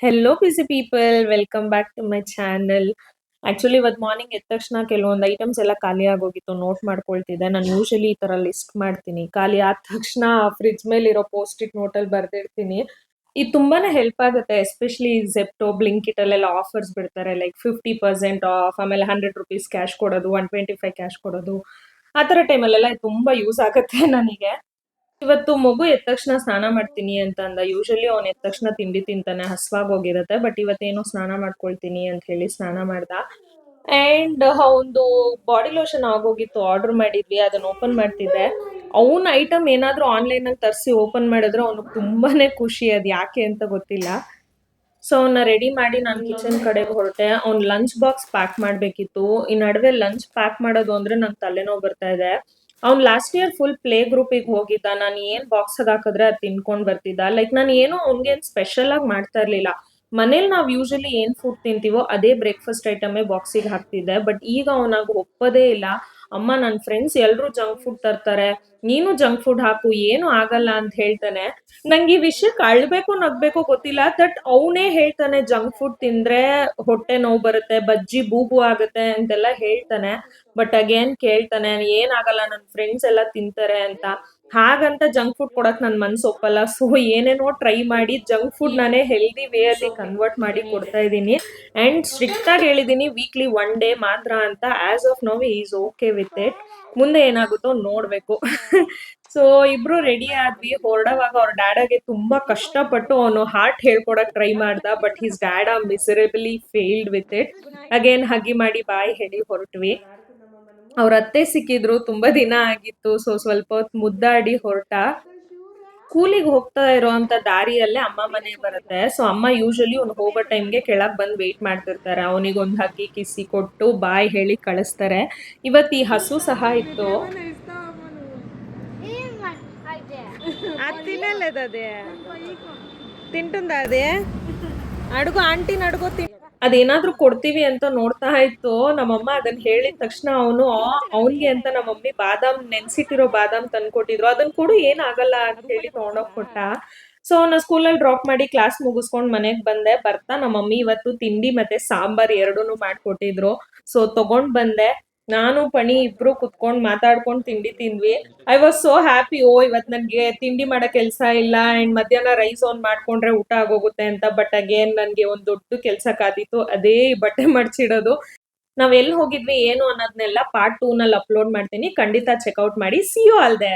Hello busy people, welcome back to my channel. Actually ಇವತ್ತು morning ಎದ್ದ ತಕ್ಷಣ ಕೆಲವೊಂದು ಐಟಮ್ಸ್ ಎಲ್ಲ ಖಾಲಿ ಆಗೋಗಿತ್ತು, ನೋಟ್ ಮಾಡ್ಕೊಳ್ತಿದ್ದೆ. ನಾನು ಯೂಶಲಿ ಈ ತರ ಲಿಸ್ಟ್ ಮಾಡ್ತೀನಿ. ಖಾಲಿ ಆದ ತಕ್ಷಣ ಫ್ರಿಡ್ಜ್ ಮೇಲೆ ಇರೋ ಪೋಸ್ಟ್ ಇಟ್ ನೋಟಲ್ಲಿ ಬರ್ದಿರ್ತೀನಿ. ಇದು ತುಂಬಾನೇ ಹೆಲ್ಪ್ ಆಗುತ್ತೆ, ಎಸ್ಪೆಷಲಿ ಜೆಪ್ಟೋ ಬ್ಲಿಂಕಿಟ್ ಅಲ್ಲೆಲ್ಲ ಆಫರ್ಸ್ ಬಿಡ್ತಾರೆ. ಲೈಕ್ 50% ಆಫ್, ಆಮೇಲೆ ₹100 ಕ್ಯಾಶ್ ಕೊಡೋದು, 125 ಕ್ಯಾಶ್ ಕೊಡೋದು. ಆ ತರ ಟೈಮಲ್ಲೆಲ್ಲ ಇದು ತುಂಬಾ ಯೂಸ್ ಆಗುತ್ತೆ ನನಗೆ. ಇವತ್ತು ಮಗು ಎದ್ದ ತಕ್ಷಣ ಸ್ನಾನ ಮಾಡ್ತೀನಿ ಅಂತ ಅಂದ. ಯೂಶಲಿ ಅವ್ನು ಎದ್ದ ತಕ್ಷಣ ತಿಂಡಿ ತಿಂತಾನೆ, ಹಸ್ವಾಗಿ ಹೋಗಿರುತ್ತೆ. ಬಟ್ ಇವತ್ತೇನೋ ಸ್ನಾನ ಮಾಡ್ಕೊಳ್ತೀನಿ ಅಂತ ಹೇಳಿ ಸ್ನಾನ ಮಾಡ್ದ. ಅಂಡ್ ಒಂದು ಬಾಡಿ ಲೋಷನ್ ಆಗೋಗಿತ್ತು, ಆರ್ಡರ್ ಮಾಡಿದ್ವಿ, ಅದನ್ನ ಓಪನ್ ಮಾಡ್ತಿದ್ದೆ. ಅವನ ಐಟಮ್ ಏನಾದ್ರೂ ಆನ್ಲೈನ್ ಅಲ್ಲಿ ತರಿಸಿ ಓಪನ್ ಮಾಡಿದ್ರೆ ಅವನಿಗೆ ತುಂಬಾನೇ ಖುಷಿ. ಅದ್ ಯಾಕೆ ಅಂತ ಗೊತ್ತಿಲ್ಲ. ಸೊ ಅವನ್ನ ರೆಡಿ ಮಾಡಿ ನಾನು ಕಿಚನ್ ಕಡೆಗೆ ಹೊರಟೆ. ಅವ್ನ್ ಲಂಚ್ ಬಾಕ್ಸ್ ಪ್ಯಾಕ್ ಮಾಡ್ಬೇಕಿತ್ತು. ಈ ನಡುವೆ ಲಂಚ್ ಪ್ಯಾಕ್ ಮಾಡೋದು ಅಂದ್ರೆ ನಂಗೆ ತಲೆನೋವು ಬರ್ತಾ ಇದೆ. ಅವ್ನ್ ಲಾಸ್ಟ್ ಇಯರ್ ಫುಲ್ ಪ್ಲೇ ಗ್ರೂಪಿಗೆ ಹೋಗಿದ್ದ. ನಾನು ಏನ್ ಬಾಕ್ಸ್ ಹಾಕಿದ್ರೆ ಅದು ತಿನ್ಕೊಂಡ್ ಬರ್ತಿದ್ದ. ಲೈಕ್ ನಾನು ಏನೋ ಅವ್ನ್ಗೇನ್ ಸ್ಪೆಷಲ್ ಆಗಿ ಮಾಡ್ತಾ ಇರ್ಲಿಲ್ಲ. ಮನೇಲಿ ನಾವ್ ಯೂಶಲಿ ಏನ್ ಫುಡ್ ತಿಂತೀವೋ ಅದೇ ಬ್ರೇಕ್ಫಾಸ್ಟ್ ಐಟಮೇ ಬಾಕ್ಸಿಗೆ ಹಾಕ್ತಿದ್ದೆ. ಬಟ್ ಈಗ ಅವನಾಗ ಒಪ್ಪದೇ ಇಲ್ಲ. ಅಮ್ಮ, ನನ್ನ ಫ್ರೆಂಡ್ಸ್ ಎಲ್ರು ಜಂಕ್ ಫುಡ್ ತರ್ತಾರೆ, ನೀನು ಜಂಕ್ ಫುಡ್ ಹಾಕು, ಏನು ಆಗಲ್ಲ ಅಂತ ಹೇಳ್ತಾನೆ. ನಂಗೆ ಈ ವಿಷಯಕ್ಕೆ ಅಳ್ಬೇಕು ನಗ್ಬೇಕು ಗೊತ್ತಿಲ್ಲ. ದಟ್ ಅವನೇ ಹೇಳ್ತಾನೆ ಜಂಕ್ ಫುಡ್ ತಿಂದ್ರೆ ಹೊಟ್ಟೆ ನೋವು ಬರುತ್ತೆ, ಬಜ್ಜಿ ಬೂಬು ಆಗುತ್ತೆ ಅಂತೆಲ್ಲ ಹೇಳ್ತಾನೆ. ಬಟ್ ಅಗೇನ್ ಕೇಳ್ತಾನೆ, ಏನಾಗಲ್ಲ, ನನ್ನ ಫ್ರೆಂಡ್ಸ್ ಎಲ್ಲ ತಿಂತಾರೆ ಅಂತ. ಹಾಗಂತ ಜಂಕ್ ಫುಡ್ ಕೊಡಕ್ ನನ್ ಮನ್ಸು ಒಪ್ಪಲ್ಲ. ಸೊ ಏನೇನೋ ಟ್ರೈ ಮಾಡಿ ಜಂಕ್ ಫುಡ್ ನಾನೇ ಹೆಲ್ದಿ ವೇ ಅಲ್ಲಿ ಕನ್ವರ್ಟ್ ಮಾಡಿ ಕೊಡ್ತಾ ಇದ್ದೀನಿ. ಅಂಡ್ ಸ್ಟ್ರಿಕ್ಟ್ ಆಗಿ ಹೇಳಿದೀನಿ, ವೀಕ್ಲಿ 1 ಡೇ ಮಾತ್ರ ಅಂತ. As of now is okay with it. ಮುಂದೆ ಏನಾಗುತ್ತೋ ನೋಡ್ಬೇಕು. ಸೊ ಇಬ್ರು ರೆಡಿ ಆದ್ವಿ. ಹೊರಡವಾಗ ಅವ್ರ ಡ್ಯಾಡಗೆ ತುಂಬಾ ಕಷ್ಟಪಟ್ಟು ಅವನು ಹಾರ್ಟ್ ಹೇಳ್ಕೊಡಕ್ ಟ್ರೈ ಮಾಡ್ದ. But his dad miserably failed with it. Again ಹಗಿ ಮಾಡಿ ಬಾಯ್ ಹೇಳಿ ಹೊರಟ್ವಿ. ಅವ್ರ ಅತ್ತೆ ಸಿಕ್ಕಿದ್ರು, ತುಂಬಾ ದಿನ ಆಗಿತ್ತು. ಸೊ ಸ್ವಲ್ಪ ಹೊತ್ತು ಮುದ್ದಾಡಿ ಹೊರಟ. ಸ್ಕೂಲಿಗೆ ಹೋಗ್ತಾ ಇರೋಂತ ದಾರಿಯಲ್ಲೇ ಅಮ್ಮ ಮನೆ ಬರುತ್ತೆ. ಸೊ ಅಮ್ಮ ಯೂಶಲಿ ಅವ್ನು ಹೋಗೋ ಟೈಮ್ಗೆ ಕೆಳಗ್ ಬಂದ್ ವೇಟ್ ಮಾಡ್ತಿರ್ತಾರೆ. ಅವನಿಗೊಂದು ಹಗ್ಗಿ ಕಿಸಿ ಕೊಟ್ಟು ಬಾಯ್ ಹೇಳಿ ಕಳಿಸ್ತಾರೆ. ಇವತ್ತು ಈ ಹಸು ಸಹ ಇತ್ತು. అది తినలేదు, అది ತಿಂటుందా, ಅದೇ ಅಡುಗು ಆಂಟಿನ ಅಡುಗು ಅದೇನಾದ್ರೂ ಕೊಡ್ತೀವಿ ಅಂತ ನೋಡ್ತಾ ಇತ್ತು. ನಮ್ಮಮ್ಮ ಅದನ್ನ ಹೇಳಿದ ತಕ್ಷಣ ಅವನ್ಗೆ ಅಂತ ನಮ್ಮ ಮಮ್ಮಿ ಬಾದಾಮ್, ನೆನ್ಸಿಟ್ಟಿರೋ ಬಾದಾಮ್ ತಂದ್ಕೊಟ್ಟಿದ್ರು. ಅದನ್ನ ಕೊಡು, ಏನಾಗಲ್ಲ ಅಂತ ಹೇಳಿ ತಗೊಂಡೋಗ್ ಕೊಟ್ಟ. ಸೊ ನಾ ಸ್ಕೂಲಲ್ಲಿ ಡ್ರಾಪ್ ಮಾಡಿ ಕ್ಲಾಸ್ ಮುಗಿಸ್ಕೊಂಡ್ ಮನೆಗ್ ಬಂದೆ. ಬರ್ತಾ ನಮ್ಮ ಮಮ್ಮಿ ಇವತ್ತು ತಿಂಡಿ ಮತ್ತೆ ಸಾಂಬಾರ್ ಎರಡೂನು ಮಾಡ್ಕೊಟ್ಟಿದ್ರು. ಸೊ ತಗೊಂಡ್ ಬಂದೆ. ನಾನು ಪಣಿ ಇಬ್ರು ಕುತ್ಕೊಂಡ್ ಮಾತಾಡ್ಕೊಂಡ್ ತಿಂಡಿ ತಿಂದ್ವಿ. I was so happy. ಇವತ್ ನನ್ಗೆ ತಿಂಡಿ ಮಾಡೋ ಕೆಲ್ಸ ಇಲ್ಲ ಅಂಡ್ ಮಧ್ಯಾಹ್ನ ರೈಸ್ ಆನ್ ಮಾಡ್ಕೊಂಡ್ರೆ ಊಟ ಆಗೋಗುತ್ತೆ ಅಂತ. ಬಟ್ ಅಗೇನ್ ನನ್ಗೆ ಒಂದ್ ದೊಡ್ಡ ಕೆಲ್ಸ ಕಾದಿತ್ತು, ಅದೇ ಬಟ್ಟೆ ಮಡ್ಚಿಡೋದು. ನಾವ್ ಎಲ್ಲಿ ಹೋಗಿದ್ವಿ ಏನು ಅನ್ನೋದನ್ನೆಲ್ಲ ಪಾರ್ಟ್ 2 ನಲ್ಲಿ ಅಪ್ಲೋಡ್ ಮಾಡ್ತೀನಿ. ಖಂಡಿತ ಚೆಕ್ಔಟ್ ಮಾಡಿ. See you all there.